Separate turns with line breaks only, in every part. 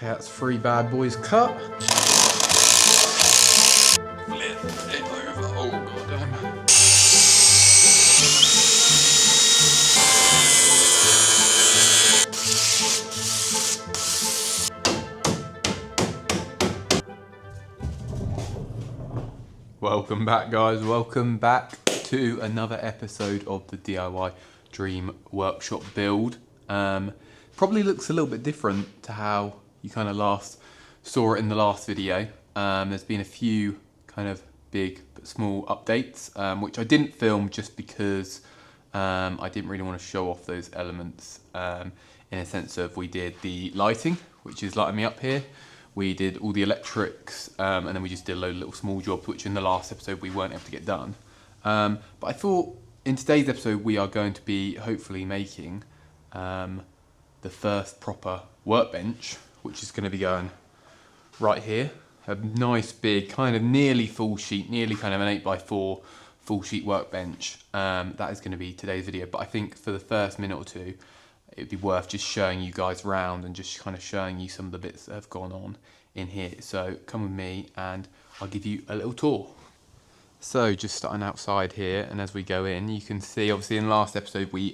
Okay, that's 3 bad boys cut. Flip it over. Oh goddamn. Welcome back, guys. Welcome back to another episode of the DIY Dream Workshop build. Probably looks a little bit different to how you kind of last saw it in the last video. There's been a few kind of big but small updates, which I didn't film just because I didn't really want to show off those elements, in a sense of we did the lighting, which is lighting me up here. We did all the electrics, and then we just did a load of little small jobs, which in the last episode we weren't able to get done. But I thought in today's episode we are going to be hopefully making the first proper workbench, which is going to be going right here. A nice big, kind of nearly full sheet, nearly kind of an 8x4 full sheet workbench. That is going to be today's video, but I think for the first minute or two it would be worth just showing you guys around and just kind of showing you some of the bits that have gone on in here. So come with me and I'll give you a little tour. So just starting outside here, and as we go in you can see obviously in the last episode we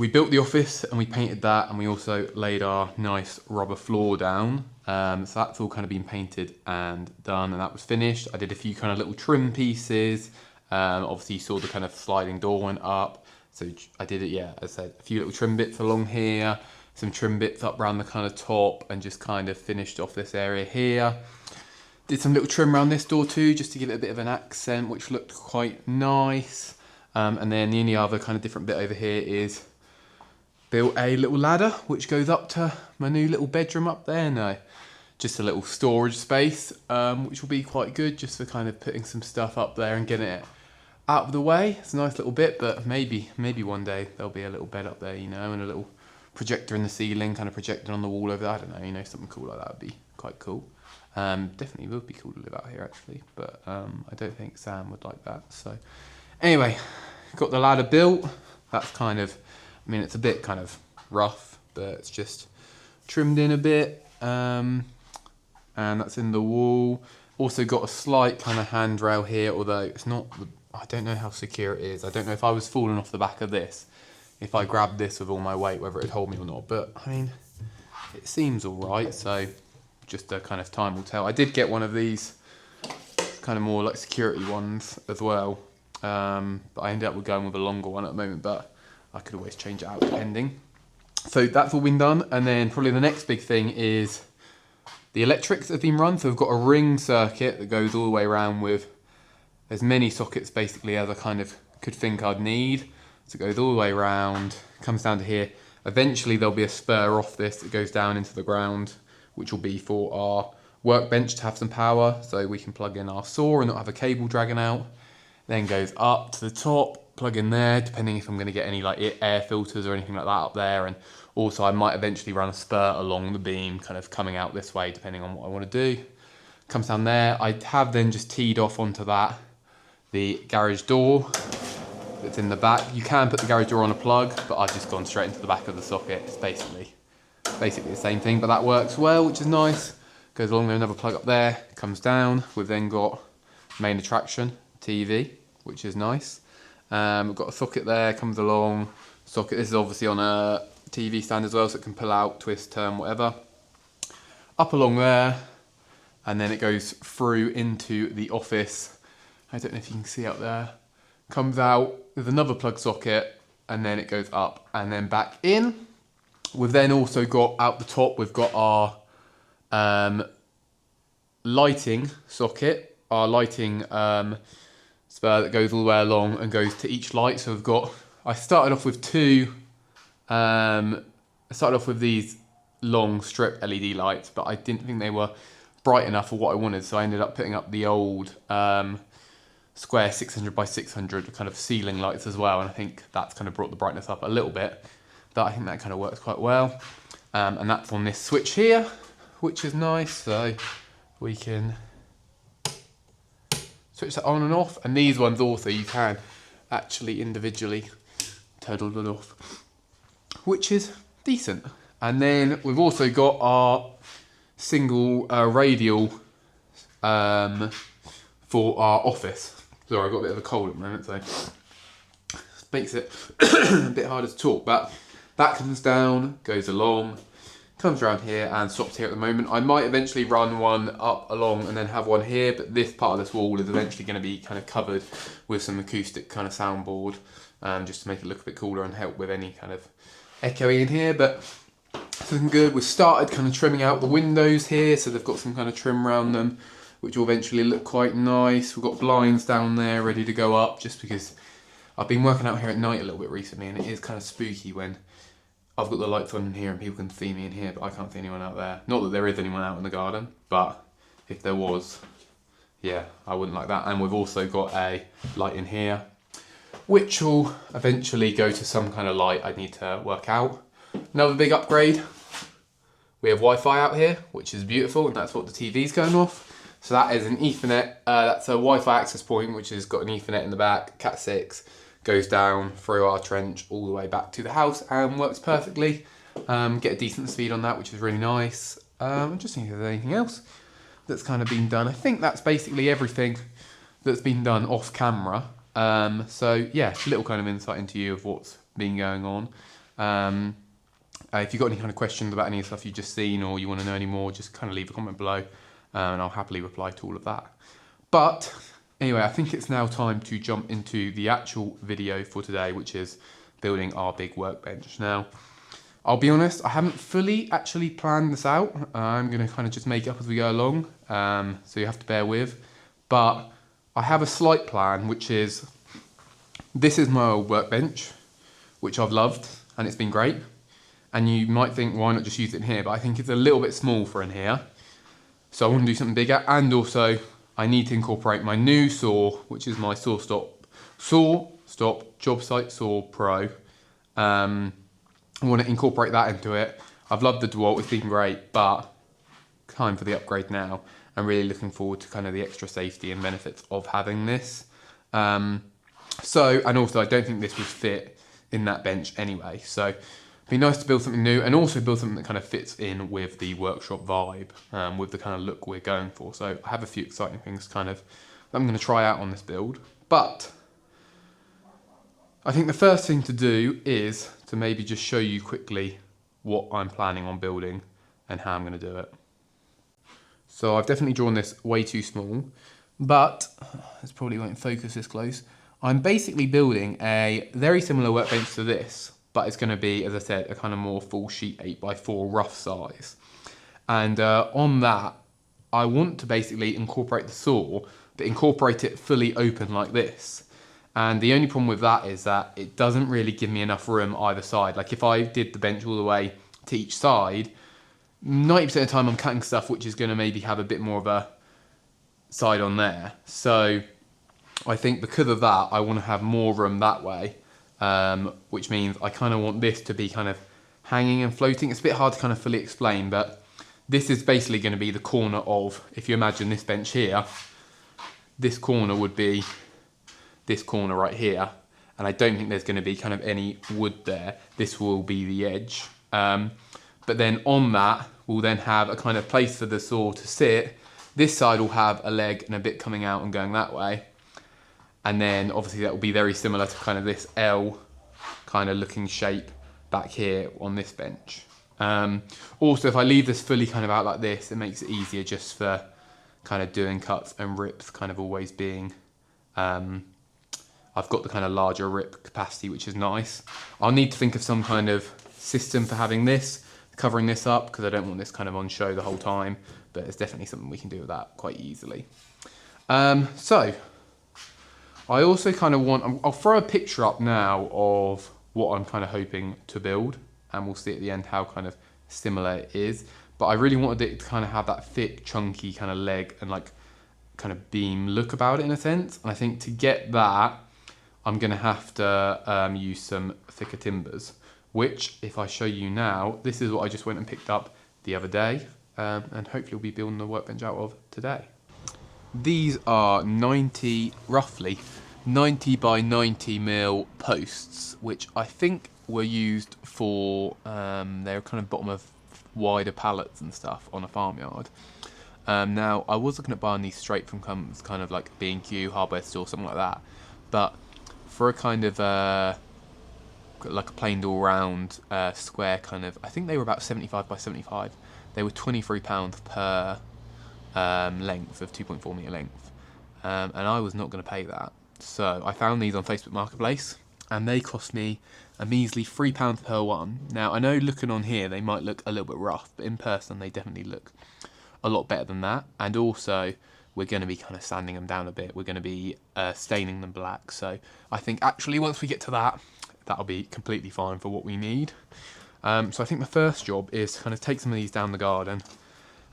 built the office and we painted that, and we also laid our nice rubber floor down. So that's all kind of been painted and done, and that was finished. I did a few kind of little trim pieces. Obviously you saw the kind of sliding door went up. So I did it, yeah, as I said, a few little trim bits along here, some trim bits up around the kind of top, and just kind of finished off this area here. Did some little trim around this door too, just to give it a bit of an accent, which looked quite nice. And then the only other kind of different bit over here is built a little ladder, which goes up to my new little bedroom up there. No, just a little storage space, which will be quite good just for kind of putting some stuff up there and getting it out of the way. It's a nice little bit, but maybe one day there'll be a little bed up there, you know, and a little projector in the ceiling, kind of projected on the wall over there. I don't know, you know, something cool like that would be quite cool. Definitely would be cool to live out here actually, but I don't think Sam would like that. So anyway, got the ladder built. That's kind of, I mean, it's a bit kind of rough, but it's just trimmed in a bit, and that's in the wall. Also got a slight kind of handrail here, although it's not, I don't know how secure it is. I don't know if I was falling off the back of this, if I grabbed this with all my weight, whether it'd hold me or not, but I mean, it seems all right, so just a kind of time will tell. I did get one of these kind of more like security ones as well, but I ended up going with a longer one at the moment, but I could always change it out depending. So that's all been done, and then probably the next big thing is the electrics that have been run. So we've got a ring circuit that goes all the way around with as many sockets basically as I kind of could think I'd need. So it goes all the way around, comes down to here. Eventually there'll be a spur off this that goes down into the ground, which will be for our workbench to have some power, so we can plug in our saw and not have a cable dragging out. Then goes up to the top, plug in there, depending if I'm going to get any like air filters or anything like that up there. And also I might eventually run a spur along the beam, kind of coming out this way, depending on what I want to do. Comes down there. I have then just teed off onto that the garage door that's in the back. You can put the garage door on a plug, but I've just gone straight into the back of the socket. It's basically the same thing, but that works well, which is nice. Goes along there, another plug up there, comes down. We've then got main attraction, TV, which is nice. We've got a socket there, comes along. Socket, this is obviously on a TV stand as well, so it can pull out, twist, turn, whatever. Up along there, and then it goes through into the office. I don't know if you can see up there. Comes out with another plug socket, and then it goes up and then back in. We've then also got out the top, we've got our lighting socket, our lighting spur that goes all the way along and goes to each light. So we've got, I started off with these long strip LED lights, but I didn't think they were bright enough for what I wanted, so I ended up putting up the old square 600 by 600 kind of ceiling lights as well, and I think that's kind of brought the brightness up a little bit, but I think that kind of works quite well. And that's on this switch here, which is nice, so we can switch that on and off. And these ones also you can actually individually total it off, which is decent. And then we've also got our single radial for our office. Sorry, I've got a bit of a cold at the moment, so it makes it a bit harder to talk. But that comes down, goes along, comes around here and stops here at the moment. I might eventually run one up along and then have one here, but this part of this wall is eventually going to be kind of covered with some acoustic kind of soundboard, just to make it look a bit cooler and help with any kind of echoing in here. But it's looking good. We've started kind of trimming out the windows here, so they've got some kind of trim around them, which will eventually look quite nice. We've got blinds down there ready to go up, just because I've been working out here at night a little bit recently, and it is kind of spooky when I've got the lights on in here and people can see me in here, but I can't see anyone out there. Not that there is anyone out in the garden, but if there was, yeah, I wouldn't like that. And we've also got a light in here, which will eventually go to some kind of light I need to work out. Another big upgrade, we have Wi-Fi out here, which is beautiful, and that's what the TV's going off. So that is an Ethernet, that's a Wi-Fi access point, which has got an Ethernet in the back, Cat 6, goes down through our trench all the way back to the house and works perfectly. Get a decent speed on that, which is really nice. I'm just thinking if there's anything else that's kind of been done. I think that's basically everything that's been done off camera. So yeah, a little kind of insight into you of what's been going on. If you've got any kind of questions about any of the stuff you've just seen, or you want to know any more, just kind of leave a comment below, and I'll happily reply to all of that. But anyway, I think it's now time to jump into the actual video for today, which is building our big workbench. Now, I'll be honest, I haven't fully actually planned this out. I'm going to kind of just make it up as we go along, so you have to bear with. But I have a slight plan, which is, this is my old workbench, which I've loved, and it's been great. And you might think, why not just use it in here? But I think it's a little bit small for in here. So I want to do something bigger, and also I need to incorporate my new saw, which is my SawStop Jobsite Saw Pro. I want to incorporate that into it. I've loved the DeWalt, it's been great, but time for the upgrade now. I'm really looking forward to kind of the extra safety and benefits of having this. And also I don't think this would fit in that bench anyway. So it'd be nice to build something new, and also build something that kind of fits in with the workshop vibe, with the kind of look we're going for. So I have a few exciting things kind of that I'm going to try out on this build. But I think the first thing to do is to maybe just show you quickly what I'm planning on building and how I'm going to do it. So I've definitely drawn this way too small, but this probably won't focus this close. I'm basically building a very similar workbench to this, but it's going to be, as I said, a kind of more full sheet 8x4 rough size. And on that, I want to basically incorporate the saw, but incorporate it fully open like this. And the only problem with that is that it doesn't really give me enough room either side. Like if I did the bench all the way to each side, 90% of the time I'm cutting stuff which is going to maybe have a bit more of a side on there. So I think because of that, I want to have more room that way. Which means I kind of want this to be kind of hanging and floating. It's a bit hard to kind of fully explain, but this is basically going to be the corner of, if you imagine this bench here, this corner would be this corner right here, and I don't think there's going to be kind of any wood there. This will be the edge. But then on that, we'll then have a kind of place for the saw to sit. This side will have a leg and a bit coming out and going that way. And then obviously that will be very similar to kind of this L kind of looking shape back here on this bench. Also, if I leave this fully kind of out like this, it makes it easier just for kind of doing cuts and rips kind of always being, I've got the kind of larger rip capacity, which is nice. I'll need to think of some kind of system for having this, covering this up, because I don't want this kind of on show the whole time, but it's definitely something we can do with that quite easily. So I also kind of want, I'll throw a picture up now of what I'm kind of hoping to build, and we'll see at the end how kind of similar it is. But I really wanted it to kind of have that thick, chunky kind of leg and like kind of beam look about it in a sense. And I think to get that, I'm going to have to use some thicker timbers, which if I show you now, this is what I just went and picked up the other day, and hopefully we'll be building the workbench out of today. These are roughly 90 by 90 mil posts, which I think were used for, they're kind of bottom of wider pallets and stuff on a farmyard. Now, I was looking at buying these straight from kind of like B&Q, hardware store, something like that. But for a kind of like a plain all round square kind of, I think they were about 75 by 75. They were £23 per length of 2.4 metre length. And I was not going to pay that. So I found these on Facebook Marketplace, and they cost me a measly £3 per one. Now, I know looking on here they might look a little bit rough, but in person they definitely look a lot better than that. And also, we're going to be kind of sanding them down a bit. We're going to be staining them black. So I think actually once we get to that, that'll be completely fine for what we need. So I think the first job is to kind of take some of these down the garden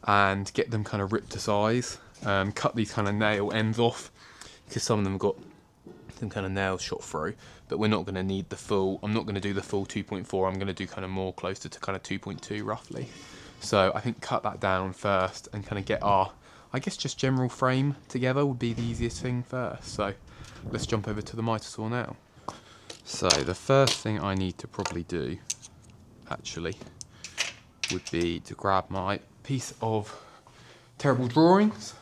and get them kind of ripped to size. Cut these kind of nail ends off, because some of them have got some kind of nails shot through, but we're not going to need the full, I'm not going to do the full 2.4, I'm going to do kind of more closer to kind of 2.2 roughly. So I think cut that down first and kind of get our, I guess just general frame together would be the easiest thing first. So let's jump over to the miter saw now. So the first thing I need to probably do actually would be to grab my piece of terrible drawings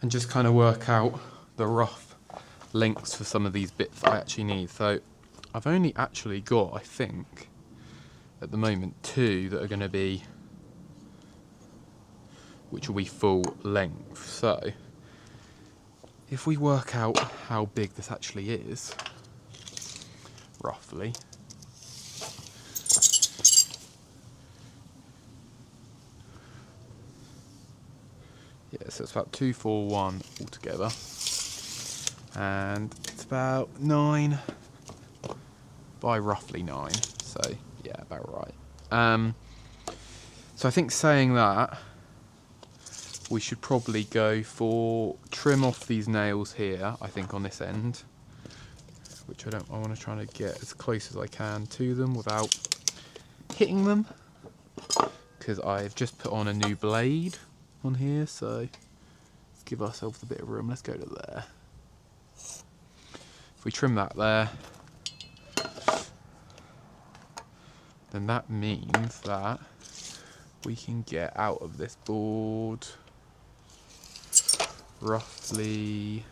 and just kind of work out the rough lengths for some of these bits I actually need. So I've only actually got, I think, at the moment 2 that are going to be, which will be full length. So if we work out how big this actually is, roughly, yeah, so it's about 241 altogether, and it's about 9 by roughly 9, so yeah, about right. So I think saying that, we should probably go for trim off these nails here, I think on this end, which I want to try to get as close as I can to them without hitting them, because I've just put on a new blade on here, so let's give ourselves a bit of room. Let's go to there. If we trim that there, then that means that we can get out of this board roughly,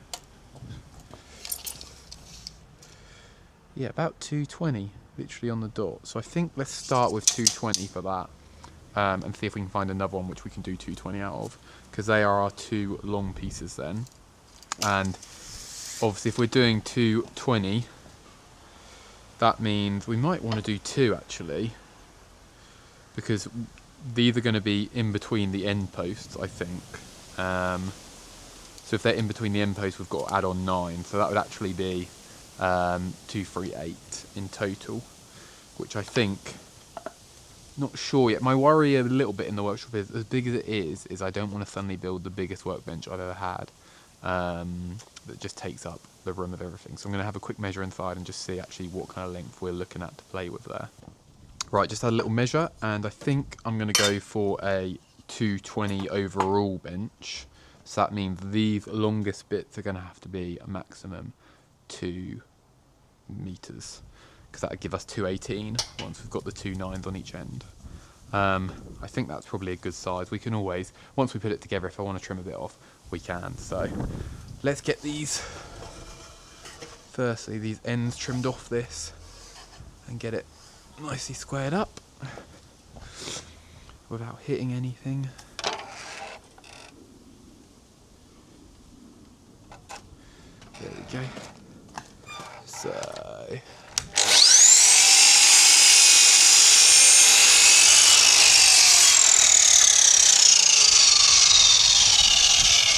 yeah, about 220, literally on the dot. So I think let's start with 220 for that, and see if we can find another one which we can do 220 out of, because they are our 2 long pieces then. And obviously if we're doing 220, that means we might want to do 2 actually, because these are going to be in between the end posts, I think. So if they're in between the end posts, we've got to add on 9, so that would actually be 238 in total, which I think, not sure yet. My worry a little bit in the workshop is, as big as it is I don't want to suddenly build the biggest workbench I've ever had, that just takes up the room of everything. So I'm going to have a quick measure inside and just see actually what kind of length we're looking at to play with there. Right, just had a little measure, and I think I'm going to go for a 220 overall bench. So that means these longest bits are going to have to be a maximum 2 meters, because that would give us 218 once we've got the 2 9s on each end. I think that's probably a good size. We can always, once we put it together, if I want to trim a bit off, we can. So let's get these, firstly these ends trimmed off this and get it nicely squared up without hitting anything. There we go. So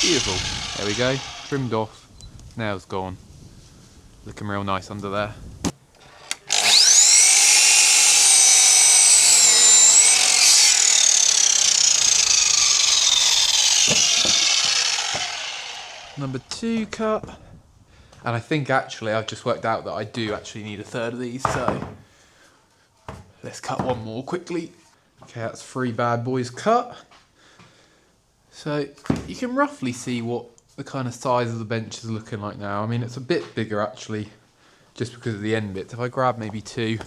beautiful. There we go. Trimmed off. Nails gone. Looking real nice under there. Number 2 cut. And I think actually I've just worked out that I do actually need a third of these, so let's cut one more quickly. Okay, that's 3 bad boys cut. So you can roughly see what the kind of size of the bench is looking like now. I mean, it's a bit bigger actually just because of the end bits. If I grab maybe two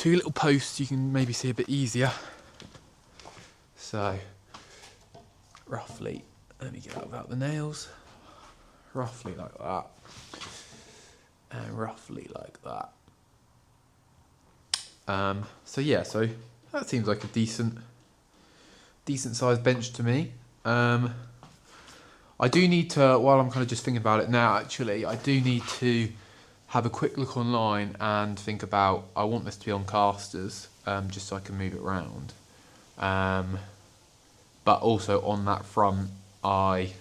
little posts, you can maybe see a bit easier. So roughly, let me get out without the nails, roughly like that, and roughly like that. So yeah, so that seems like a decent sized bench to me. I do need to, while I'm kind of just thinking about it now, actually, I do need to have a quick look online and think about, I want this to be on casters, just so I can move it around. But also on that front, I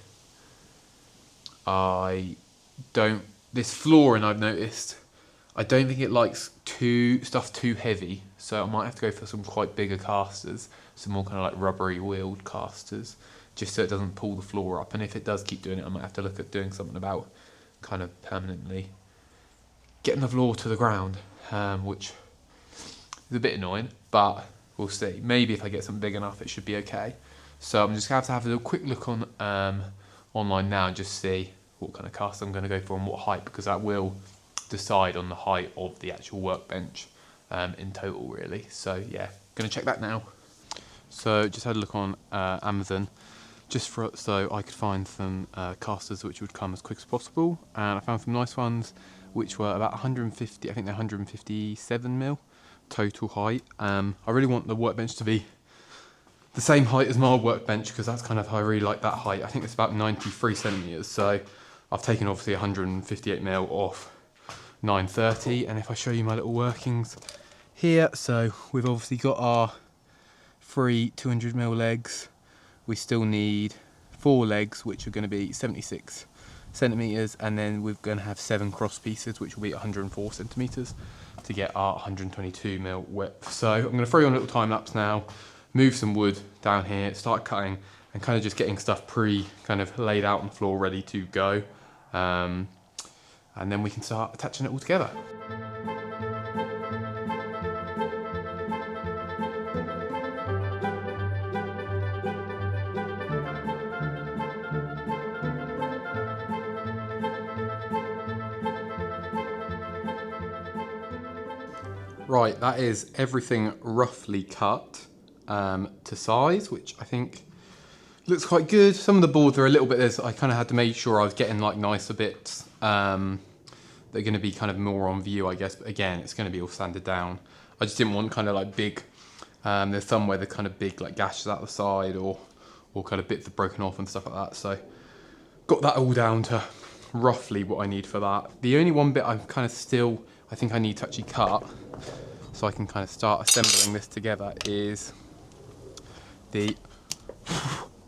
don't, this flooring I've noticed, I don't think it likes stuff too heavy, so I might have to go for some quite bigger casters, some more kind of like rubbery wheeled casters, just so it doesn't pull the floor up. And if it does keep doing it, I might have to look at doing something about kind of permanently getting the floor to the ground, which is a bit annoying, but we'll see. Maybe if I get something big enough, it should be okay. So I'm just going to have a little quick look on online now and just see what kind of cast I'm going to go for and what height, because that will decide on the height of the actual workbench in total, really. So yeah, going to check that now. So just had a look on Amazon, just so I could find some casters which would come as quick as possible, and I found some nice ones which were about 150, I think they're 157 mil total height. I really want the workbench to be the same height as my old workbench, because that's kind of how I really like that height. I think it's about 93 centimeters, so I've taken obviously 158 mil off 930, and if I show you my little workings here, so we've obviously got our 3 200 mil legs. We still need 4 legs, which are going to be 76 centimeters, and then we're going to have 7 cross pieces, which will be 104 centimeters to get our 122 mil width. So I'm going to throw you on a little time lapse now, move some wood down here, start cutting, and kind of just getting stuff kind of laid out on the floor, ready to go, and then we can start attaching it all together. Right, that is everything roughly cut to size, which I think looks quite good. Some of the boards are a little bit, I kind of had to make sure I was getting like nicer bits. They're going to be kind of more on view, I guess, but again, it's going to be all sanded down. I just didn't want kind of like big, there's some where they're kind of big like gashes out the side, or kind of bits that are broken off and stuff like that. So got that all down to roughly what I need for that. The only one bit I'm kind of still, I think I need to actually cut, so I can kind of start assembling this together, is it's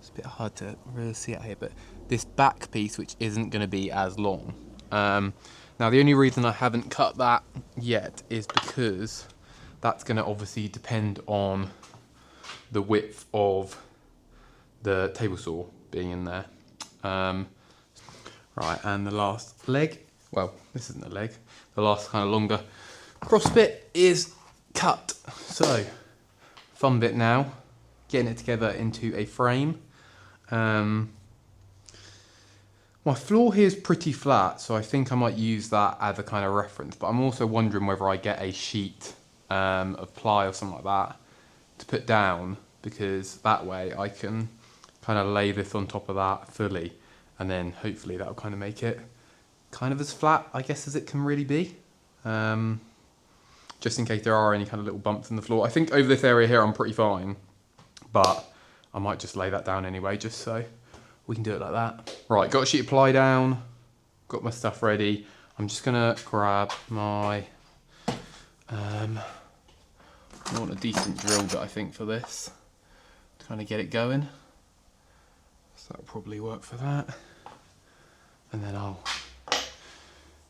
a bit hard to really see it here, but this back piece, which isn't going to be as long. Now the only reason I haven't cut that yet is because that's going to obviously depend on the width of the table saw being in there. Right, and the last leg, well, this isn't a leg, the last kind of longer cross bit is cut. So, fun bit now, getting it together into a frame. My floor here is pretty flat, so I think I might use that as a kind of reference, but I'm also wondering whether I get a sheet of ply or something like that to put down, because that way I can kind of lay this on top of that fully, and then hopefully that'll kind of make it kind of as flat, I guess, as it can really be. Just in case there are any kind of little bumps in the floor. I think over this area here I'm pretty fine, but I might just lay that down anyway, just so we can do it like that. Right, got a sheet of ply down, got my stuff ready. I'm just gonna grab my, I want a decent drill bit, I think, for this, to kind of get it going. So that'll probably work for that. And then I'll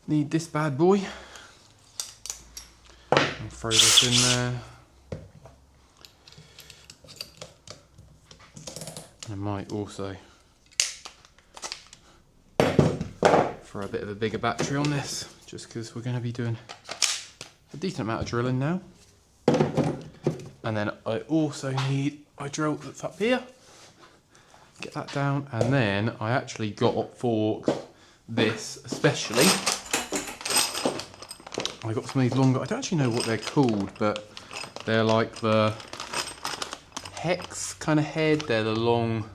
need this bad boy. And throw this in there. And I might also throw a bit of a bigger battery on this, just because we're going to be doing a decent amount of drilling now. And then I also need my drill that's up here. Get that down, and then I actually got for this especially I got some of these longer, I don't actually know what they're called, but they're like the hex kind of head. They're the long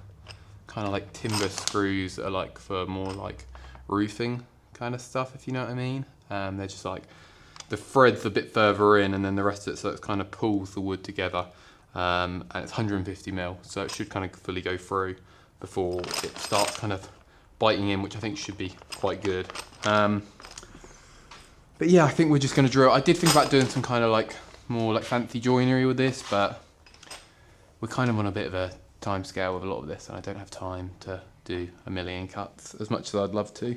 kind of like timber screws that are like for more like roofing kind of stuff, if you know what I mean. They're just like, the thread's a bit further in and then the rest of it, so it kind of pulls the wood together. And it's 150 mil, so it should kind of fully go through before it starts kind of biting in, which I think should be quite good. But yeah, I think we're just going to drill. I did think about doing some kind of like more like fancy joinery with this, but we're kind of on a bit of a time scale with a lot of this, and I don't have time to do a million cuts as much as I'd love to.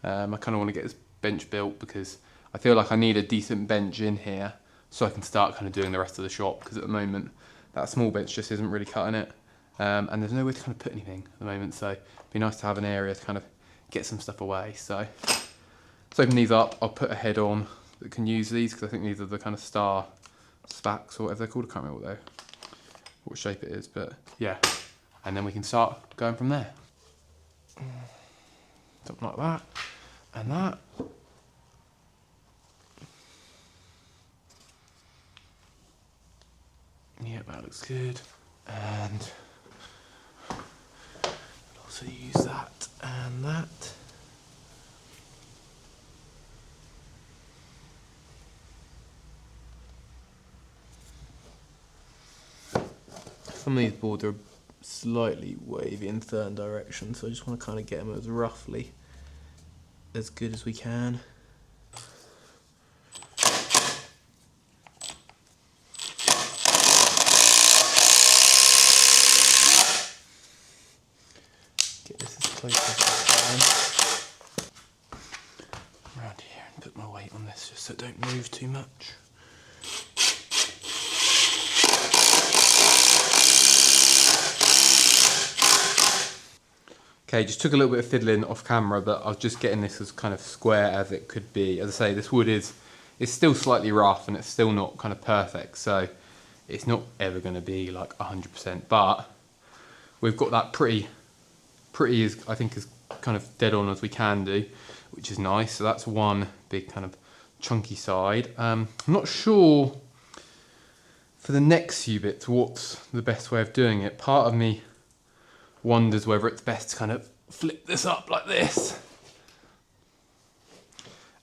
I kind of want to get this bench built because I feel like I need a decent bench in here so I can start kind of doing the rest of the shop, because at the moment that small bench just isn't really cutting it. And there's nowhere to kind of put anything at the moment, so it'd be nice to have an area to kind of get some stuff away. So let's open these up. I'll put a head on that can use these, because I think these are the kind of star spacks or whatever they're called. I can't remember what shape it is, but yeah. And then we can start going from there. Something like that, and that. Yeah, that looks good. And I'll also use that and that. Some of these boards are slightly wavy in certain directions, so I just want to kind of get them as roughly as good as we can. Get this as close as I can around here and put my weight on this just so it don't move too much. Okay, just took a little bit of fiddling off camera, but I was just getting this as kind of square as it could be. As I say, this wood is still slightly rough and it's still not kind of perfect, so it's not ever going to be like 100%, but we've got that pretty is, I think, as kind of dead on as we can do, which is nice. So that's one big kind of chunky side. I'm not sure for the next few bits what's the best way of doing it. Part of me wonders whether it's best to kind of flip this up like this,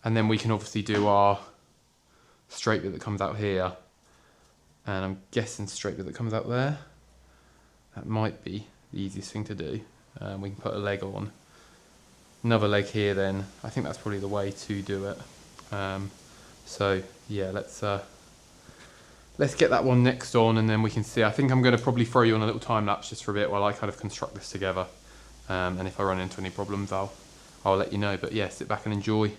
and then we can obviously do our straight bit that comes out here, and I'm guessing straight bit that comes out there. That might be the easiest thing to do. We can put a leg on, another leg here, then I think that's probably the way to do it. So yeah, let's get that one next on, and then we can see. I think I'm going to probably throw you on a little time lapse just for a bit while I kind of construct this together. And if I run into any problems, I'll let you know. But yeah, sit back and enjoy,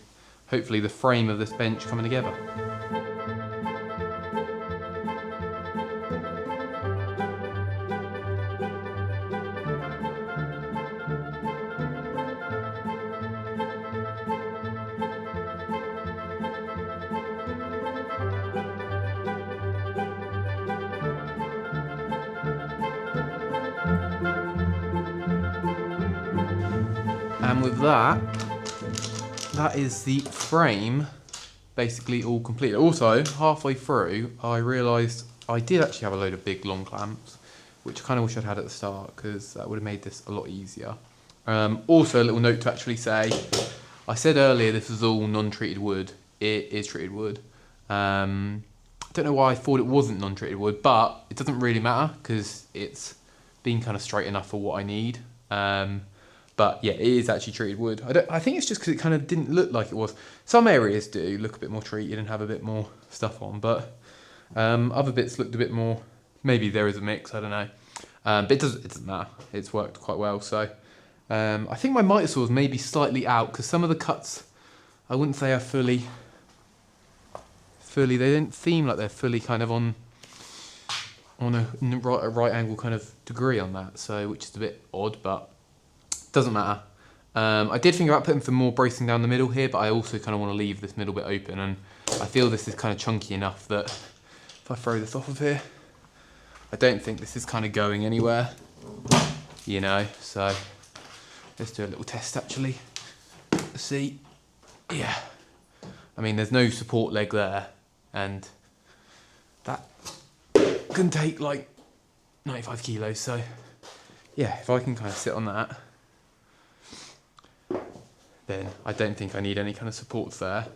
hopefully, the frame of this bench coming together. And with that is the frame basically all complete. Also, halfway through, I realised I did actually have a load of big long clamps, which I kind of wish I'd had at the start, because that would have made this a lot easier. Also, a little note to actually say, I said earlier this was all non-treated wood. It is treated wood. I don't know why I thought it wasn't non-treated wood, but it doesn't really matter because it's been kind of straight enough for what I need. But yeah, it is actually treated wood. I think it's just because it kind of didn't look like it was. Some areas do look a bit more treated and have a bit more stuff on, but other bits looked a bit more. Maybe there is a mix, I don't know. But it doesn't matter. It's worked quite well. So I think my miter saws may be slightly out because some of the cuts, I wouldn't say are fully. They don't seem like they're fully kind of on a right angle kind of degree on that. So which is a bit odd, but. Doesn't matter. I did think about putting some more bracing down the middle here, but I also kind of want to leave this middle bit open, and I feel this is kind of chunky enough that if I throw this off of here, I don't think this is kind of going anywhere, you know. So let's do a little test actually. Let's see. Yeah, I mean, there's no support leg there, and that can take like 95 kilos. So yeah, if I can kind of sit on that, then I don't think I need any kind of supports there.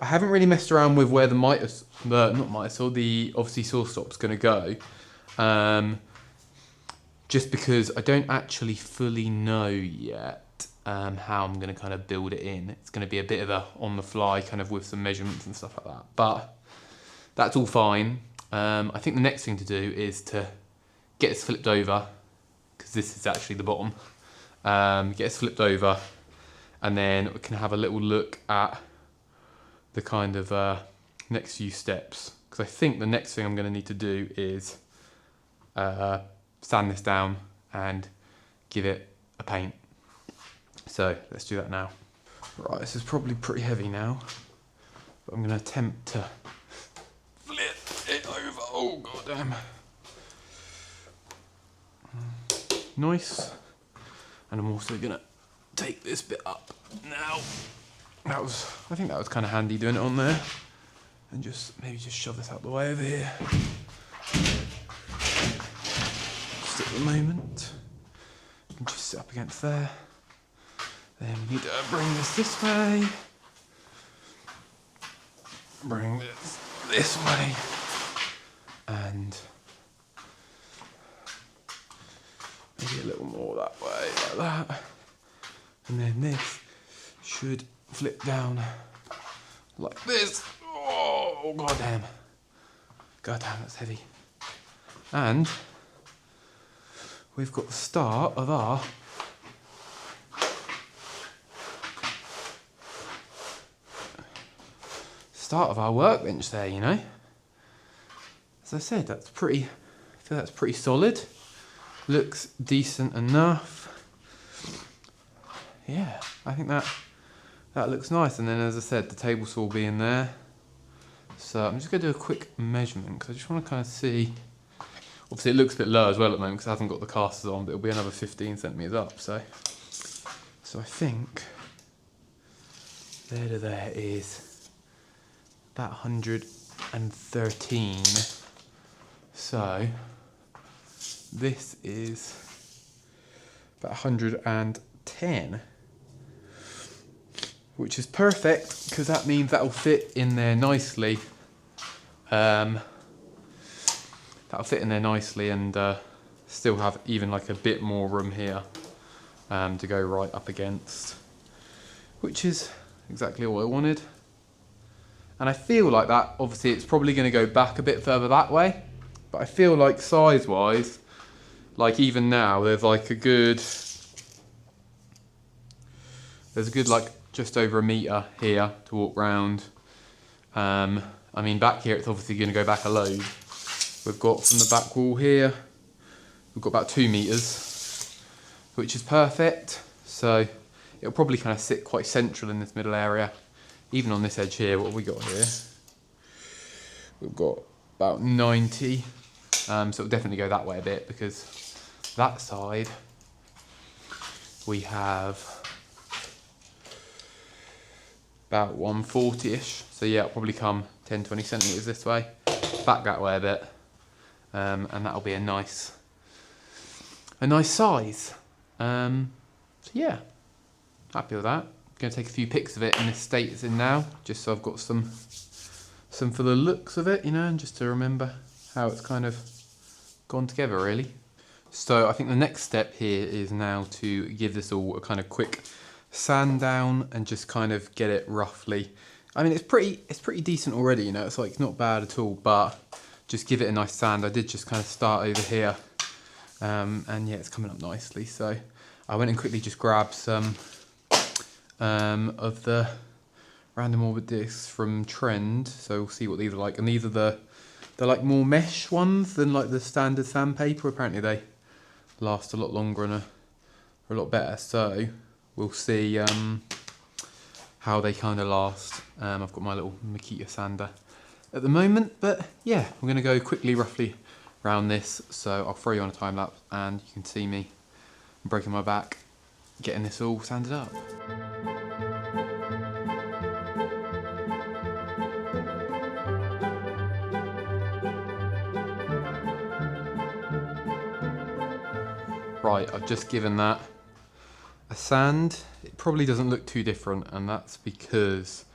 I haven't really messed around with where the obviously SawStop's going to go, just because I don't actually fully know yet how I'm going to kind of build it in. It's going to be a bit of a on the fly kind of with some measurements and stuff like that, but that's all fine. I think the next thing to do is to get this flipped over, because this is actually the bottom. Get this flipped over, and then we can have a little look at the kind of next few steps, because I think the next thing I'm going to need to do is sand this down and give it a paint. So let's do that now. Right, this is probably pretty heavy now, but I'm going to attempt to flip it over. Oh god damn. Nice. And I'm also going to take this bit up now. I think that was kind of handy doing it on there, and maybe just shove this out the way over here. Just at the moment, and just sit up against there. Then we need to bring this way. Bring this way, and maybe a little more that way, like that. And then this should flip down like this. Oh god damn. God damn, that's heavy. And we've got the start of our workbench there, you know. As I said, I feel that's pretty solid. Looks decent enough. Yeah, I think that looks nice. And then, as I said, the table saw will be in there. So I'm just going to do a quick measurement, because I just want to kind of see. Obviously it looks a bit low as well at the moment because I haven't got the casters on, but it'll be another 15 centimetres up. So I think there to there is about 113. So this is about 110. Which is perfect, because that means that'll fit in there nicely. That'll fit in there nicely, and still have even like a bit more room here to go right up against, which is exactly what I wanted. And I feel like that, obviously it's probably going to go back a bit further that way, but I feel like size wise, like even now there's a good like just over a metre here to walk round. I mean, back here it's obviously going to go back a load. We've got from the back wall here, we've got about 2 metres, which is perfect. So it'll probably kind of sit quite central in this middle area. Even on this edge here, what have we got here? We've got about 90. So it'll definitely go that way a bit, because that side we have about 140-ish. So yeah, it'll probably come 10-20 centimetres this way, back that way a bit, and that'll be a nice size. So yeah, happy with that. I'm going to take a few pics of it in this state it's in now, just so I've got some for the looks of it, you know, and just to remember how it's kind of gone together really. So I think the next step here is now to give this all a kind of quick sand down and just kind of get it roughly. I mean, it's pretty decent already, you know, it's like not bad at all, but just give it a nice sand. I did just kind of start over here, and yeah, it's coming up nicely. So I went and quickly just grabbed some of the random orbit discs from Trend. So we'll see what these are like, and these are they're like more mesh ones than like the standard sandpaper. Apparently they last a lot longer and are a lot better. So we'll see how they kind of last. I've got my little Makita sander at the moment, but yeah, we're going to go quickly, roughly around this. So I'll throw you on a time lapse, and you can see me breaking my back, getting this all sanded up. Right, I've just given that a sand. It probably doesn't look too different, and that's because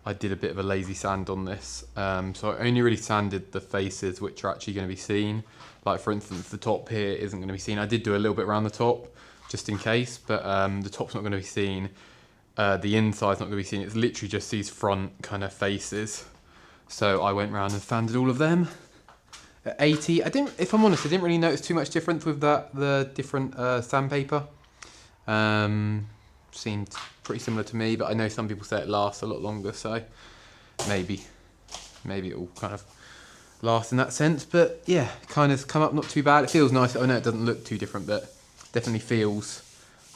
I did a bit of a lazy sand on this. So I only really sanded the faces which are actually going to be seen. Like for instance, the top here isn't going to be seen. I did do a little bit around the top, just in case, but the top's not going to be seen. The inside's not going to be seen. It's literally just these front kind of faces. So I went round and sanded all of them at 80. If I'm honest, I didn't really notice too much difference with the different sandpaper. Seemed pretty similar to me, but I know some people say it lasts a lot longer, so maybe it will kind of last in that sense. But yeah, kind of come up not too bad. It feels nice. I know it doesn't look too different, but definitely feels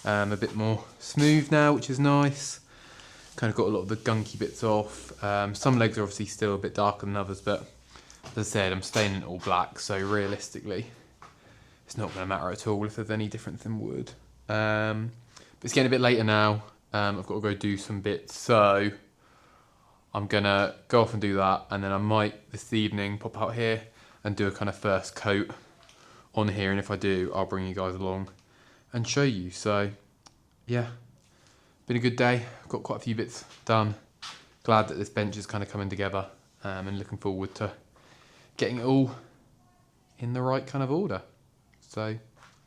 a bit more smooth now, which is nice. Kind of got a lot of the gunky bits off. Some legs are obviously still a bit darker than others, but as I said, I'm staining it all black, so realistically it's not going to matter at all if there's any difference in wood. But it's getting a bit later now. I've got to go do some bits, so I'm gonna go off and do that, and then I might this evening pop out here and do a kind of first coat on here, and if I do, I'll bring you guys along and show you. So yeah, been a good day. I've got quite a few bits done. Glad that this bench is kind of coming together, and looking forward to getting it all in the right kind of order. So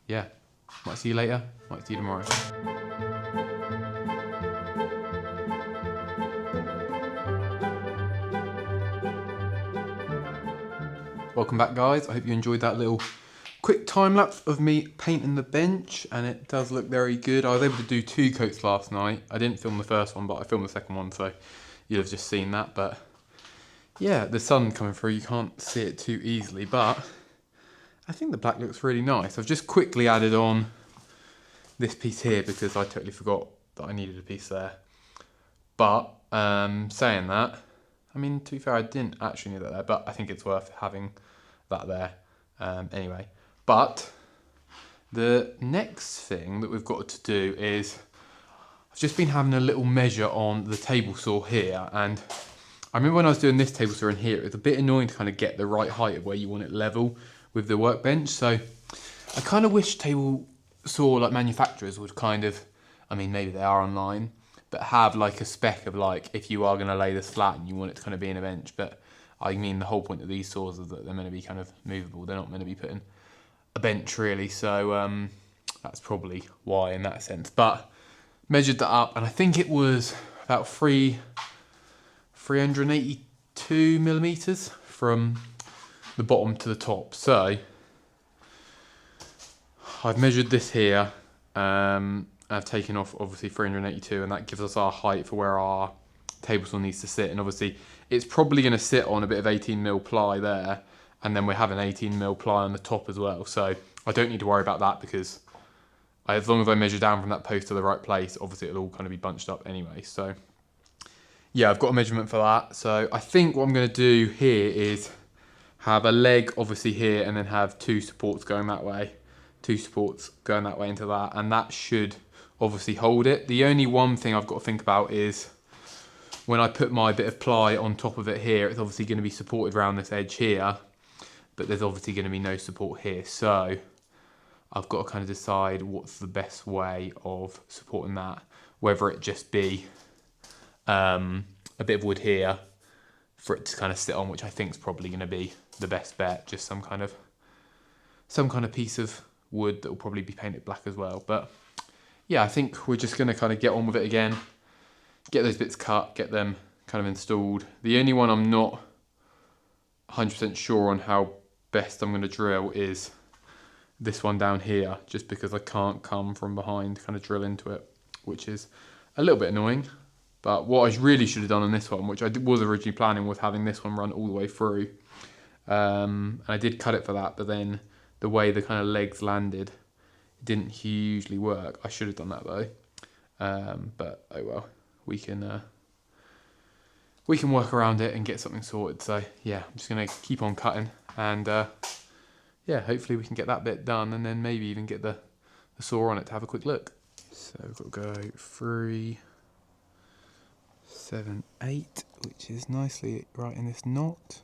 yeah, might see you later, might see you tomorrow. Welcome back, guys. I hope you enjoyed that little quick time lapse of me painting the bench, and it does look very good. I was able to do 2 coats last night. I didn't film the first one, but I filmed the second one, so you'll have just seen that. But yeah, the sun coming through, you can't see it too easily, but I think the black looks really nice. I've just quickly added on this piece here because I totally forgot that I needed a piece there. But saying that, I mean, to be fair, I didn't actually need that there, but I think it's worth having that there anyway. But the next thing that we've got to do is, I've just been having a little measure on the table saw here, and I remember when I was doing this table saw in here, it was a bit annoying to kind of get the right height of where you want it level with the workbench. So I kind of wish table saw like manufacturers would kind of, I mean maybe they are online, but have like a spec of like, if you are going to lay this flat and you want it to kind of be in a bench. But I mean the whole point of these saws is that they're meant to be kind of movable. They're not meant to be put in a bench really. So that's probably why in that sense. But measured that up, and I think it was about 382 millimeters from the bottom to the top. So I've measured this here. I've taken off obviously 382, and that gives us our height for where our table saw needs to sit. And obviously it's probably going to sit on a bit of 18mm ply there, and then we have an 18mm ply on the top as well. So I don't need to worry about that, because as long as I measure down from that post to the right place, obviously it'll all kind of be bunched up anyway. So yeah, I've got a measurement for that. So I think what I'm going to do here is have a leg obviously here, and then have 2 supports going that way, 2 supports going that way into that, and that should obviously hold it. The only one thing I've got to think about is when I put my bit of ply on top of it here, it's obviously going to be supported around this edge here, but there's obviously going to be no support here. So I've got to kind of decide what's the best way of supporting that, whether it just be a bit of wood here for it to kind of sit on, which I think is probably going to be the best bet, just some kind of piece of wood that will probably be painted black as well. But yeah, I think we're just going to kind of get on with it again, get those bits cut, get them kind of installed. The only one I'm not 100% sure on how best I'm going to drill is this one down here, just because I can't come from behind to kind of drill into it, which is a little bit annoying. But what I really should have done on this one, which I was originally planning, was having this one run all the way through. And I did cut it for that, but then the way the kind of legs landed, it didn't hugely work. I should have done that though. But oh well, we can work around it and get something sorted. So yeah, I'm just gonna keep on cutting, and yeah, hopefully we can get that bit done, and then maybe even get the saw on it to have a quick look. So we've got to go 3, 7, 8, which is nicely right in this knot.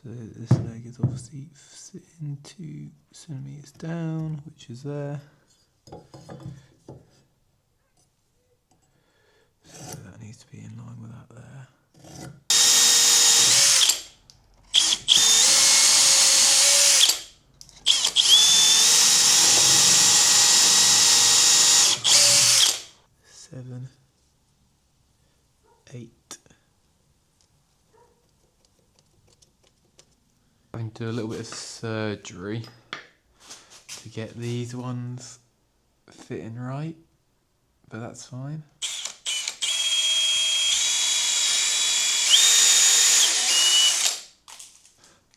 So this leg is obviously sitting 2 centimetres down, which is there. So that needs to be in line with that there. Seven, 8. Having to do a little bit of surgery to get these ones fitting right, but that's fine.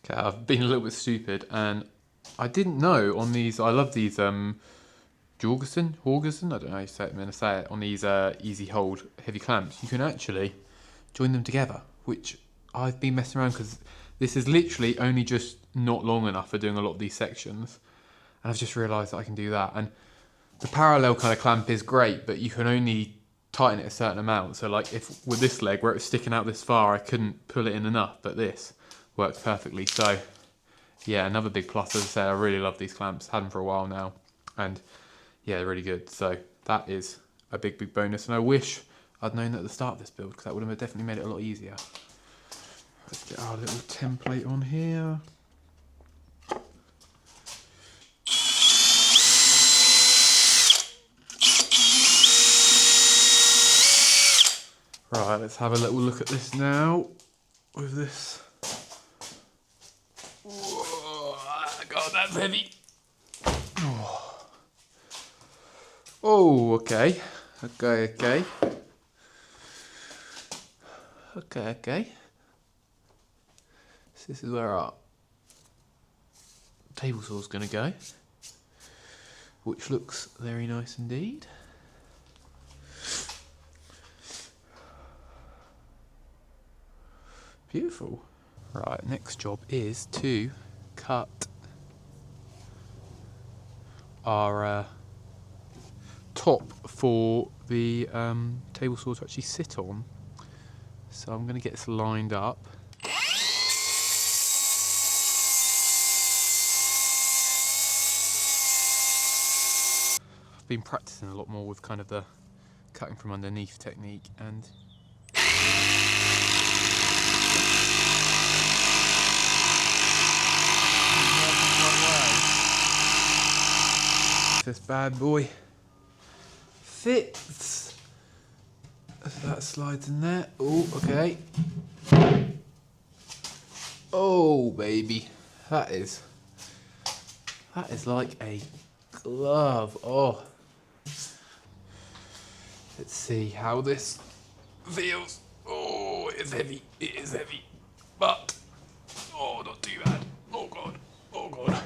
Okay, I've been a little bit stupid and I didn't know on these, I love these Jorgensen, I don't know how you say it, I'm going to say it, on these easy hold heavy clamps, you can actually join them together, which I've been messing around because this is literally only just not long enough for doing a lot of these sections. And I've just realised that I can do that. And the parallel kind of clamp is great, but you can only tighten it a certain amount. So like if with this leg where it's sticking out this far, I couldn't pull it in enough, but this works perfectly. So yeah, another big plus, as I say, I really love these clamps, had them for a while now. And yeah, they're really good. So that is a big, big bonus. And I wish I'd known at the start of this build, because that would have definitely made it a lot easier. Let's get our little template on here. Right, let's have a little look at this now with this. Whoa, God, that's heavy. Oh, okay. Okay. So this is where our table saw is going to go, which looks very nice indeed. Beautiful. Right, next job is to cut our top for the table saw to actually sit on. So I'm going to get this lined up. I've been practicing a lot more with kind of the cutting from underneath technique, and this bad boy fits. So that slides in there. Oh, okay. Oh, baby. That is like a glove. Oh. Let's see how this feels. Oh, it is heavy. It is heavy. But, oh, not too bad. Oh, God. Oh, God.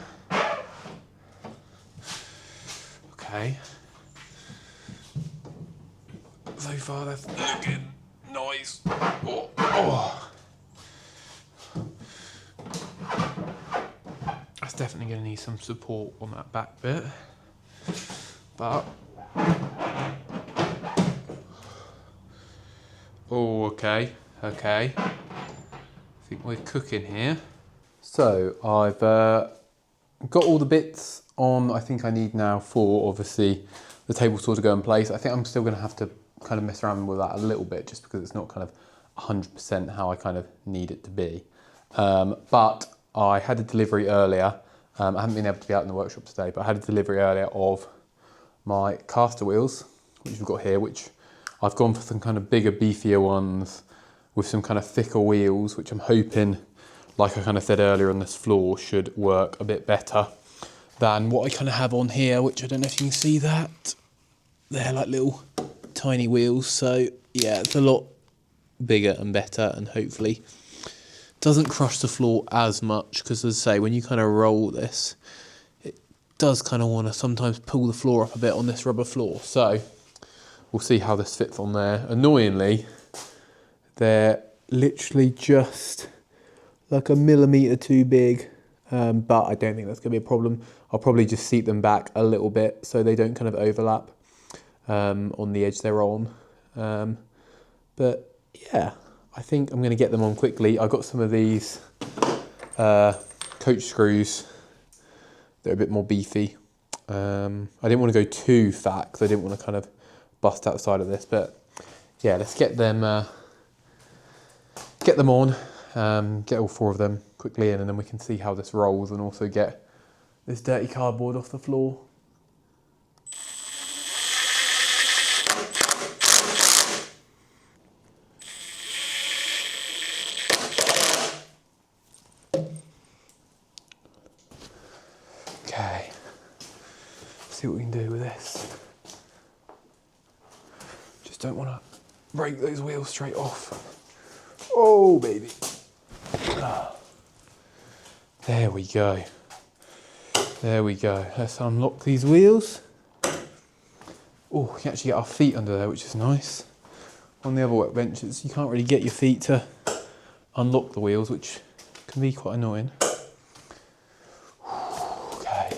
Okay. So far, that's looking nice. Oh. That's definitely going to need some support on that back bit. But, oh, okay. I think we're cooking here. So I've got all the bits on I think I need now for obviously the table saw to go in place. I think I'm still going to have to kind of mess around with that a little bit just because it's not kind of 100% how I kind of need it to be. But I had a delivery earlier. I haven't been able to be out in the workshop today, but I had a delivery earlier of my caster wheels, which we've got here, which I've gone for some kind of bigger, beefier ones with some kind of thicker wheels, which I'm hoping, like I kind of said earlier on this floor, should work a bit better than what I kind of have on here, which I don't know if you can see that. They're like little tiny wheels. So yeah, it's a lot bigger and better, and hopefully doesn't crush the floor as much, because as I say, when you kind of roll this, it does kind of want to sometimes pull the floor up a bit on this rubber floor. So we'll see how this fits on there. Annoyingly, they're literally just like a millimetre too big, but I don't think that's going to be a problem. I'll probably just seat them back a little bit so they don't kind of overlap on the edge they're on. But yeah, I think I'm going to get them on quickly. I've got some of these coach screws that are a bit more beefy. I didn't want to go too fat because I didn't want to kind of bust outside of this, but yeah, let's get them on, get all 4 of them quickly in, and then we can see how this rolls and also get this dirty cardboard off the floor. Okay, see what we can do with this. Just don't want to break those wheels straight off. Oh, baby. There we go. There we go. Let's unlock these wheels. Oh, we can actually get our feet under there, which is nice. On the other workbenches, you can't really get your feet to unlock the wheels, which can be quite annoying. Okay.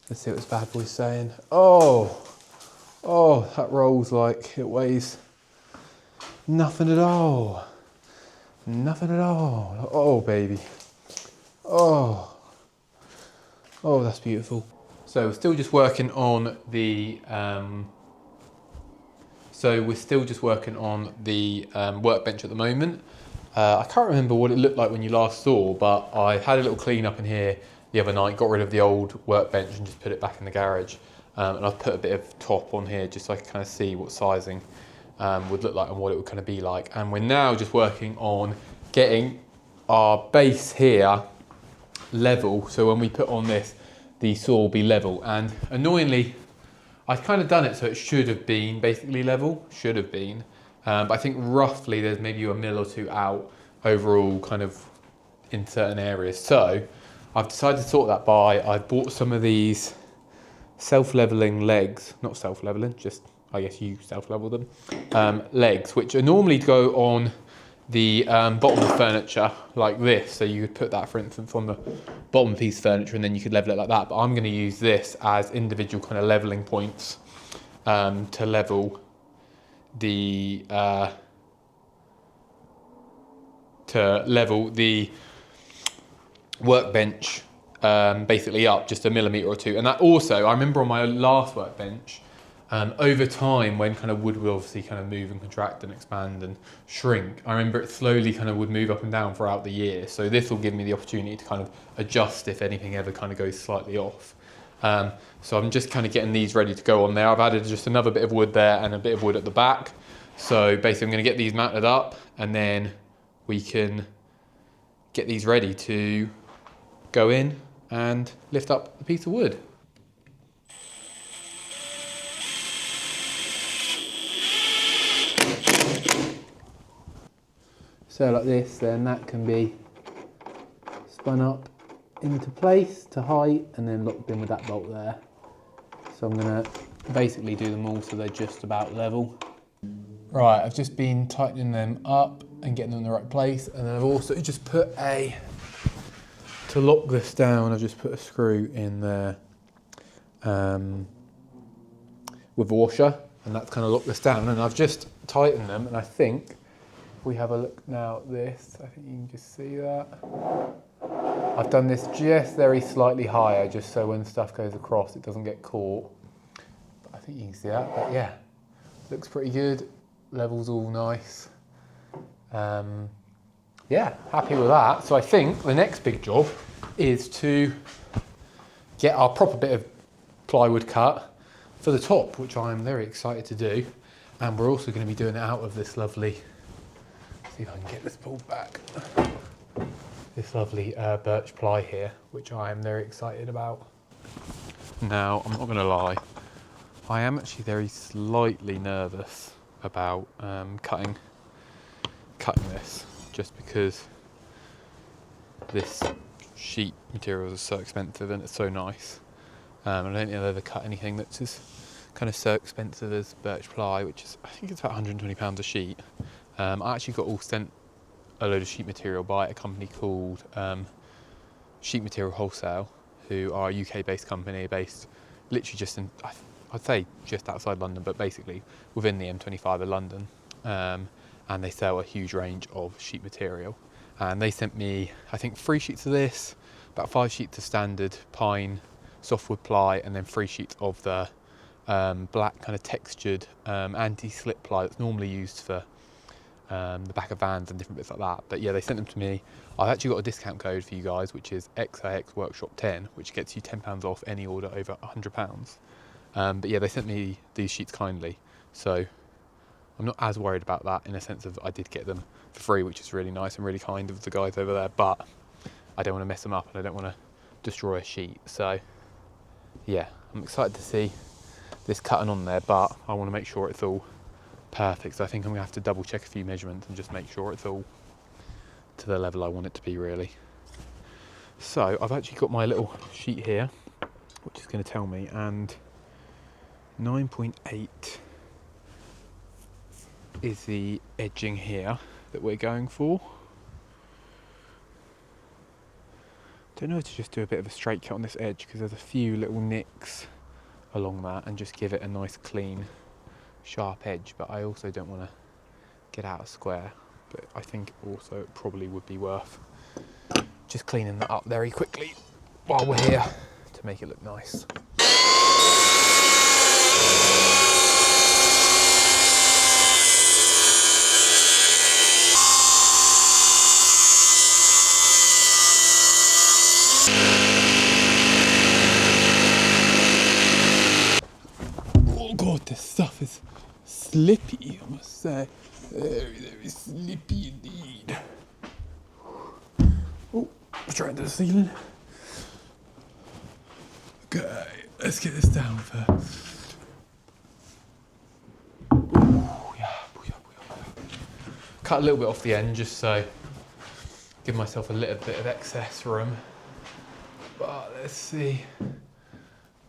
Let's see what this bad boy's saying. Oh, that rolls like it weighs nothing at all. Nothing at all. Oh, baby. Oh, that's beautiful. So we're still just working on the workbench at the moment. I can't remember what it looked like when you last saw, but I had a little clean up in here the other night, got rid of the old workbench and just put it back in the garage. And I've put a bit of top on here just so I can kind of see what sizing would look like and what it would kind of be like. And we're now just working on getting our base here level, so when we put on this, the saw will be level. And annoyingly, I've kind of done it so it should have been basically level, but I think roughly there's maybe a mil or 2 out overall kind of in certain areas. So I've decided to sort that by, I bought some of these self-leveling legs, not self-leveling, just I guess you self-level them, legs, which are normally to go on the bottom of the furniture like this. So you could put that, for instance, on the bottom piece of furniture and then you could level it like that. But I'm going to use this as individual kind of leveling points to level the workbench basically up just a millimetre or 2. And that also, I remember on my last workbench, over time, when kind of wood will obviously kind of move and contract and expand and shrink, I remember it slowly kind of would move up and down throughout the year. So this will give me the opportunity to kind of adjust if anything ever kind of goes slightly off. So I'm just kind of getting these ready to go on there. I've added just another bit of wood there and a bit of wood at the back. So basically I'm going to get these mounted up and then we can get these ready to go in and lift up the piece of wood. So like this, then that can be spun up into place to height and then locked in with that bolt there. So I'm going to basically do them all so they're just about level. Right, I've just been tightening them up and getting them in the right place, and then I've also just put to lock this down, I've just put a screw in there with a washer, and that's kind of locked this down, and I've just tightened them, and I think if we have a look now at this, I think you can just see that. I've done this just very slightly higher, just so when stuff goes across it doesn't get caught. But I think you can see that, but yeah, looks pretty good. Level's all nice. Yeah, happy with that. So I think the next big job is to get our proper bit of plywood cut for the top, which I'm very excited to do. And we're also going to be doing it out of this lovely, see if I can get this pulled back, this lovely birch ply here, which I am very excited about. Now, I'm not going to lie, I am actually very slightly nervous about cutting this, just because this sheet material is so expensive and it's so nice. I don't think I've ever cut anything that's as kind of so expensive as birch ply, which is, I think it's about £120 a sheet. I actually got all sent a load of sheet material by a company called Sheet Material Wholesale, who are a UK based company based literally just in, I'd say just outside London, but basically within the M25 of London. And they sell a huge range of sheet material. and they sent me, I think, 3 sheets of this, about 5 sheets of standard pine softwood ply, and then 3 sheets of the black kind of textured anti-slip ply that's normally used for the back of vans and different bits like that. But yeah, they sent them to me. I've actually got a discount code for you guys, which is XAX Workshop 10, which gets you £10 off any order over £100. But yeah, they sent me these sheets kindly, so I'm not as worried about that, in a sense of I did get them for free, which is really nice and really kind of the guys over there, but I don't want to mess them up and I don't want to destroy a sheet. So yeah, I'm excited to see this cutting on there, but I want to make sure it's all perfect. So I think I'm gonna have to double check a few measurements and just make sure it's all to the level I want it to be, really. So I've actually got my little sheet here, which is going to tell me, and 9.8 is the edging here that we're going for. Don't know if to just do a bit of a straight cut on this edge, because there's a few little nicks along that, and just give it a nice clean sharp edge, but I also don't want to get out of square. But I think also it probably would be worth just cleaning that up very quickly while we're here to make it look nice. Oh god, this stuff is slippy, I must say. Very, very slippy indeed. Oh, let's try into the ceiling. Okay, let's get this down first. Cut a little bit off the end just so give myself a little bit of excess room. But let's see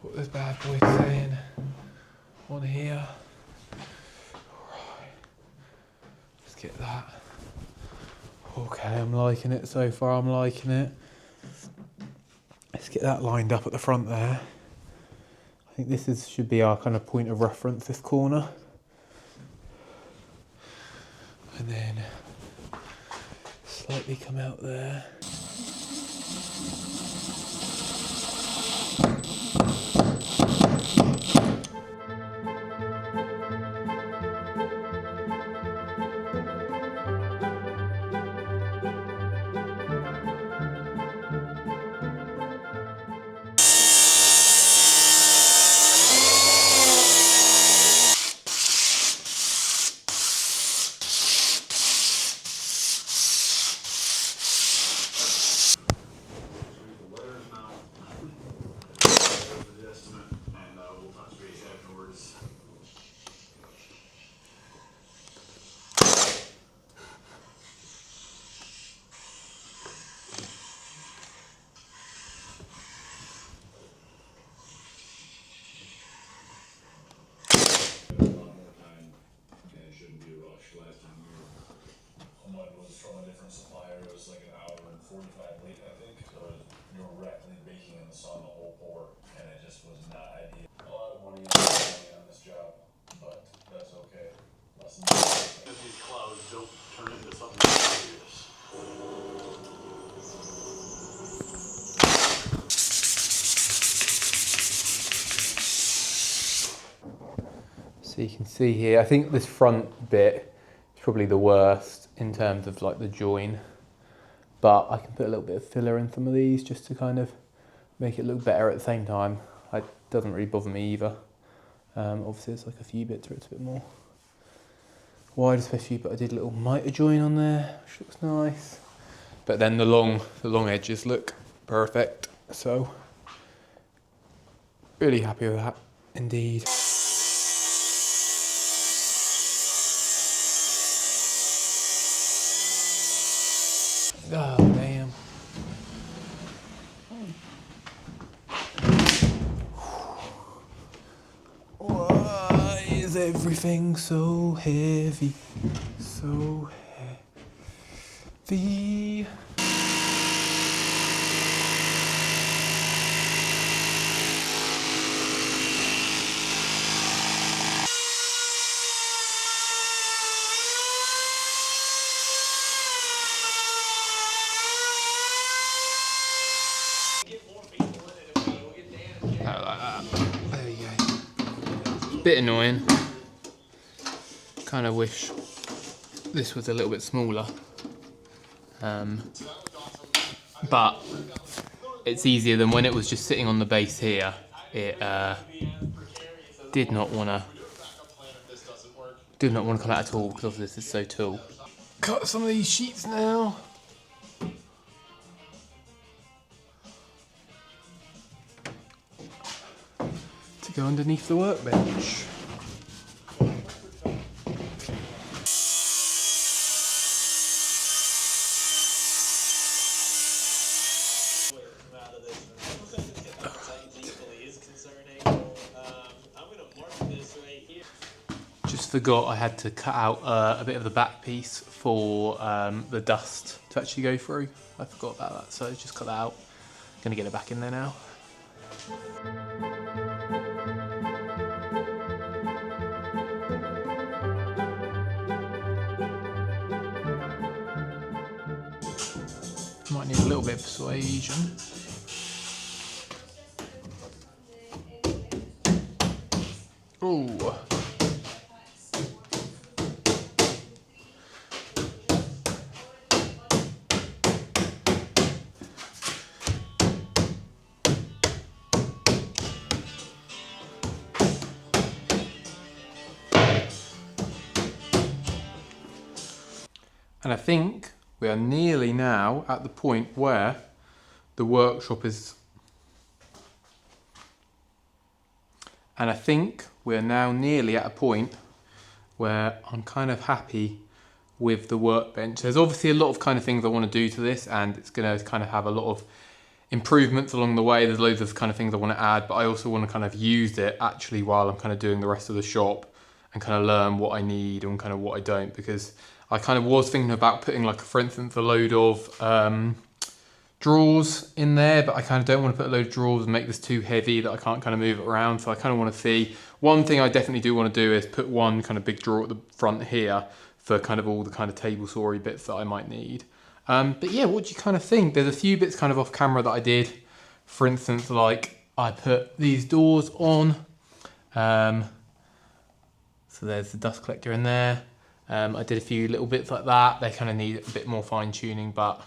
what this bad boy's saying on here. Get that. Okay, I'm liking it so far, I'm liking it. Let's get that lined up at the front there. I think this should be our kind of point of reference, this corner. And then slightly come out there.
From a different supplier, it was like an hour and 45 minutes, I think. So you were directly baking in the sun the whole pour, and it just was not ideal. A lot of money on this job, but that's okay. Less than that. These clouds don't turn into something serious.
So you can see here, I think this front bit is probably the worst in terms of like the join, but I can put a little bit of filler in some of these just to kind of make it look better at the same time. It doesn't really bother me either. Obviously there's like a few bits where it's a bit more wide, especially, but I did a little miter join on there, which looks nice. But then the long edges look perfect, so really happy with that indeed. Oh, damn. Why is everything so heavy? So heavy. Bit annoying. Kind of wish this was a little bit smaller. But it's easier than when it was just sitting on the base here. It did not want to come out at all because this is so tall. Cut some of these sheets now. To go underneath the workbench. Just forgot I had to cut out a bit of the back piece for the dust to actually go through. I forgot about that, so just cut that out. Gonna get it back in there now. Might need a little bit of persuasion. Ooh. And I think we are nearly now at the point where the workshop is. And I think we're now nearly at a point where I'm kind of happy with the workbench. There's obviously a lot of kind of things I want to do to this, and it's going to kind of have a lot of improvements along the way. There's loads of kind of things I want to add, but I also want to kind of use it actually while I'm kind of doing the rest of the shop and kind of learn what I need and kind of what I don't, because I kind of was thinking about putting, like, for instance, a load of drawers in there, but I kind of don't want to put a load of drawers and make this too heavy that I can't kind of move it around. So I kind of want to see, one thing I definitely do want to do is put one kind of big drawer at the front here for kind of all the kind of table saw-y bits that I might need. But yeah, what do you kind of think? There's a few bits kind of off camera that I did. For instance, like, I put these doors on. So there's the dust collector in there. I did a few little bits like that. They kind of need a bit more fine tuning, but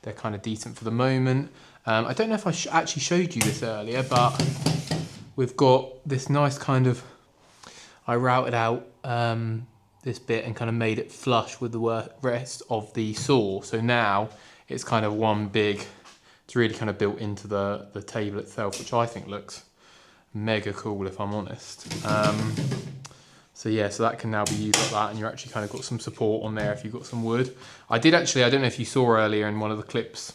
they're kind of decent for the moment. I don't know if I actually showed you this earlier, but we've got this nice kind of, I routed out this bit and kind of made it flush with the rest of the saw. So now it's kind of one big, it's really kind of built into the table itself, which I think looks mega cool if I'm honest. So yeah, so that can now be used like that, and you're actually kind of got some support on there if you've got some wood. I did actually, I don't know if you saw earlier in one of the clips,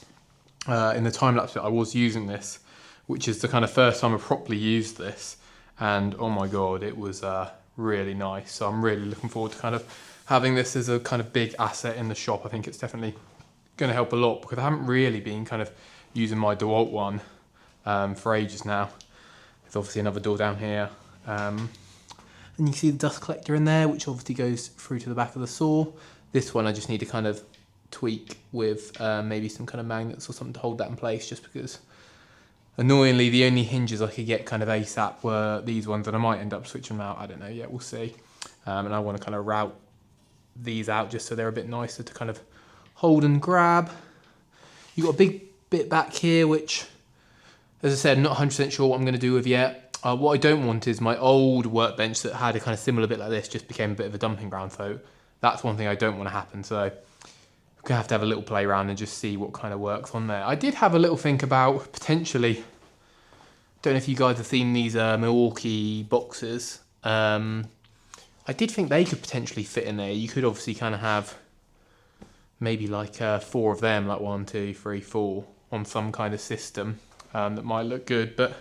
in the time lapse bit, I was using this, which is the kind of first time I properly used this, and oh my god, it was really nice. So I'm really looking forward to kind of having this as a kind of big asset in the shop. I think it's definitely going to help a lot, because I haven't really been kind of using my DeWalt one for ages now. There's obviously another door down here. And you can see the dust collector in there, which obviously goes through to the back of the saw. This one I just need to kind of tweak with maybe some kind of magnets or something to hold that in place, just because annoyingly the only hinges I could get kind of ASAP were these ones, and I might end up switching them out, I don't know yet, we'll see. And I want to kind of route these out just so they're a bit nicer to kind of hold and grab. You've got a big bit back here, which, as I said, I'm not 100% sure what I'm going to do with yet. What I don't want is my old workbench that had a kind of similar bit like this just became a bit of a dumping ground. So that's one thing I don't want to happen. So I'm going to have a little play around and just see what kind of works on there. I did have a little think about potentially, don't know if you guys have seen these Milwaukee boxes. I did think they could potentially fit in there. You could obviously kind of have maybe like 4 of them, like 1, 2, 3, 4 on some kind of system that might look good. But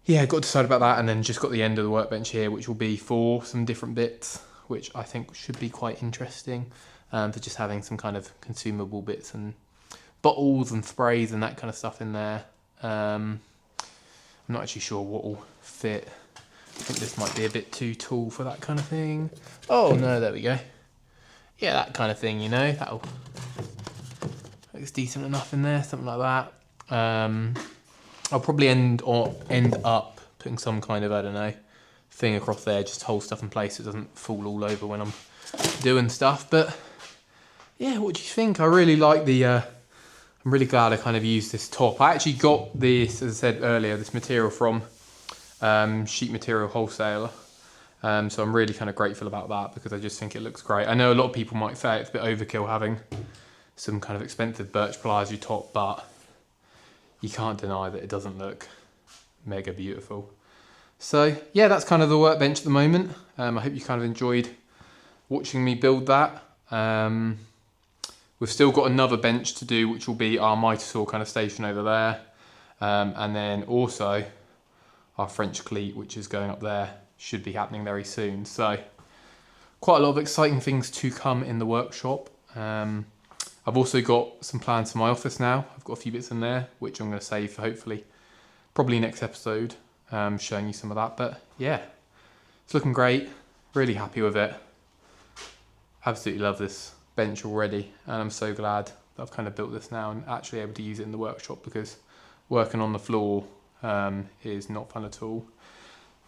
yeah, got to decide about that, and then just got the end of the workbench here, which will be for some different bits, which I think should be quite interesting, for just having some kind of consumable bits and bottles and sprays and that kind of stuff in there. I'm not actually sure what will fit. I think this might be a bit too tall for that kind of thing. Oh no, there we go. Yeah, that kind of thing, you know, that'll looks decent enough in there, something like that. I'll probably end up putting some kind of, I don't know, thing across there just to hold stuff in place so it doesn't fall all over when I'm doing stuff. But yeah, what do you think? I really like the, I'm really glad I kind of used this top. I actually got this, as I said earlier, this material from Sheet Material Wholesaler. So I'm really kind of grateful about that because I just think it looks great. I know a lot of people might say it's a bit overkill having some kind of expensive birch ply as your top, but you can't deny that it doesn't look mega beautiful. So yeah, that's kind of the workbench at the moment. I hope you kind of enjoyed watching me build that. We've still got another bench to do, which will be our miter saw kind of station over there. And then also our French cleat, which is going up there, should be happening very soon. So quite a lot of exciting things to come in the workshop. I've also got some plans for my office now. I've got a few bits in there, which I'm going to save for hopefully probably next episode, showing you some of that. But yeah, it's looking great. Really happy with it. Absolutely love this bench already, and I'm so glad that I've kind of built this now and actually able to use it in the workshop, because working on the floor is not fun at all.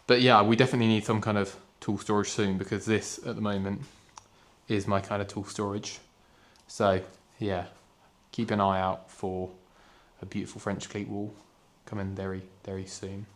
But yeah, we definitely need some kind of tool storage soon, because this at the moment is my kind of tool storage. So yeah, keep an eye out for a beautiful French cleat wall coming very, very soon.